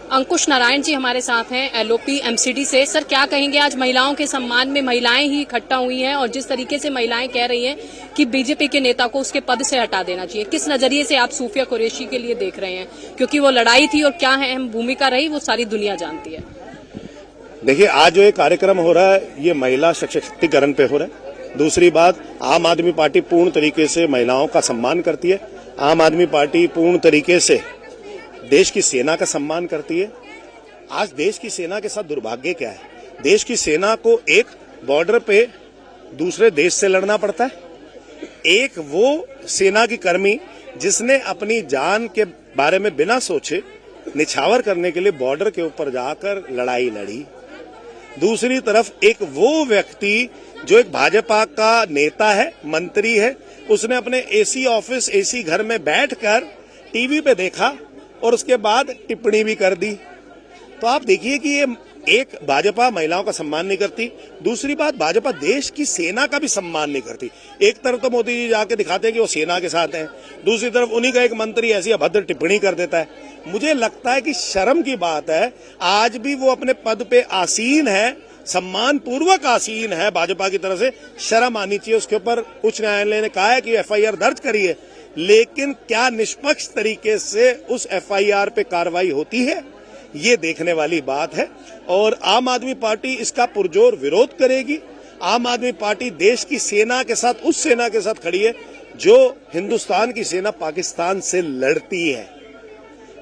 अंकुश नारायण जी हमारे साथ हैं एलओपी एमसीडी से। सर, क्या कहेंगे, आज महिलाओं के सम्मान में महिलाएं ही इकट्ठा हुई हैं और जिस तरीके से महिलाएं कह रही हैं कि बीजेपी के नेता को उसके पद से हटा देना चाहिए, किस नजरिए से आप सूफिया कुरैशी के लिए देख रहे हैं? क्योंकि वो लड़ाई थी और क्या अहम भूमिका रही वो सारी दुनिया जानती है। देखिए, आज जो ये कार्यक्रम हो रहा है ये महिला सशक्तिकरण पे हो रहा है। दूसरी बात, आम आदमी पार्टी पूर्ण तरीके से महिलाओं का सम्मान करती है। आम आदमी पार्टी पूर्ण तरीके से देश की सेना का सम्मान करती है। आज देश की सेना के साथ दुर्भाग्य क्या है, देश की सेना को एक बॉर्डर पे दूसरे देश से लड़ना पड़ता है। एक वो सेना की कर्मी जिसने अपनी जान के बारे में बिना सोचे निछावर करने के लिए बॉर्डर के ऊपर जाकर लड़ाई लड़ी। दूसरी तरफ एक वो व्यक्ति जो एक भाजपा का नेता है, मंत्री है, उसने अपने एसी ऑफिस, एसी घर में बैठकर टीवी पे देखा और उसके बाद टिप्पणी भी कर दी। तो आप देखिए कि ये एक भाजपा महिलाओं का सम्मान नहीं करती, दूसरी बात भाजपा देश की सेना का भी सम्मान नहीं करती। एक तरफ तो मोदी जी जाके दिखाते हैं कि वो सेना के साथ हैं, दूसरी तरफ उन्हीं का एक मंत्री ऐसी अभद्र टिप्पणी कर देता है। मुझे लगता है कि शर्म की बात है, आज भी वो अपने पद पे आसीन है, सम्मान पूर्वक आसीन है भाजपा की तरफ से, शर्म आनी चाहिए। उसके ऊपर उच्च न्यायालय ने कहा है कि एफआईआर दर्ज करिए, लेकिन क्या निष्पक्ष तरीके से उस एफआईआर पे कार्रवाई होती है, ये देखने वाली बात है। और आम आदमी पार्टी इसका पुरजोर विरोध करेगी। आम आदमी पार्टी देश की सेना के साथ, उस सेना के साथ खड़ी है जो हिंदुस्तान की सेना पाकिस्तान से लड़ती है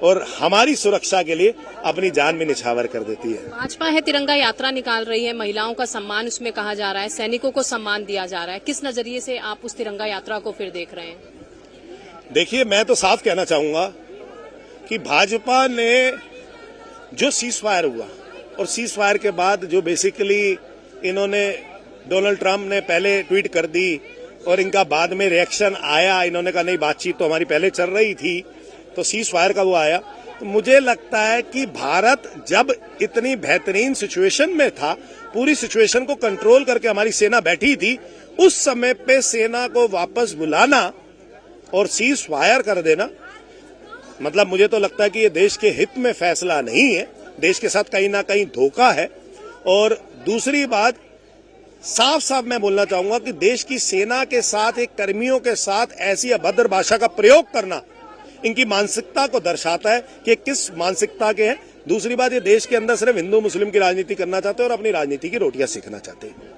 और हमारी सुरक्षा के लिए अपनी जान भी निछावर कर देती है। भाजपा है तिरंगा यात्रा निकाल रही है, महिलाओं का सम्मान उसमें कहा जा रहा है, सैनिकों को सम्मान दिया जा रहा है। किस नजरिए से आप उस तिरंगा यात्रा को फिर देख रहे हैं? देखिए, मैं तो साफ कहना चाहूंगा कि भाजपा ने जो सीज फायर हुआ और सीज फायर के बाद जो बेसिकली इन्होंने, डोनाल्ड ट्रंप ने पहले ट्वीट कर दी और इनका बाद में रिएक्शन आया, इन्होंने कहा नहीं बातचीत तो हमारी पहले चल रही थी, तो सीज फायर का वो आया। तो मुझे लगता है कि भारत जब इतनी बेहतरीन सिचुएशन में था, पूरी सिचुएशन को कंट्रोल करके हमारी सेना बैठी थी, उस समय पे सेना को वापस बुलाना और सीज फायर कर देना, मतलब मुझे तो लगता है कि ये देश के हित में फैसला नहीं है, देश के साथ कहीं ना कहीं धोखा है। और दूसरी बात, साफ साफ मैं बोलना चाहूंगा कि देश की सेना के साथ, एक कर्मियों के साथ ऐसी अभद्र भाषा का प्रयोग करना इनकी मानसिकता को दर्शाता है कि किस मानसिकता के हैं। दूसरी बात, ये देश के अंदर सिर्फ हिंदू मुस्लिम की राजनीति करना चाहते हैं और अपनी राजनीति की रोटियां सीखना चाहते हैं।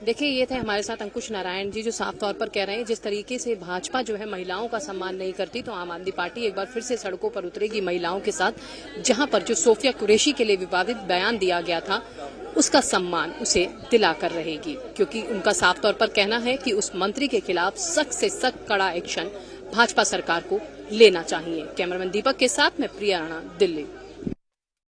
देखिए, ये थे हमारे साथ अंकुश नारायण जी, जो साफ तौर पर कह रहे हैं जिस तरीके से भाजपा जो है महिलाओं का सम्मान नहीं करती, तो आम आदमी पार्टी एक बार फिर से सड़कों पर उतरेगी महिलाओं के साथ, जहां पर जो सूफिया कुरैशी के लिए विवादित बयान दिया गया था उसका सम्मान उसे दिलाकर रहेगी। क्योंकि उनका साफ तौर पर कहना है कि उस मंत्री के खिलाफ सख्त से सख्त कड़ा एक्शन भाजपा सरकार को लेना चाहिए। कैमरामैन दीपक के साथ मैं प्रिया राणा, दिल्ली।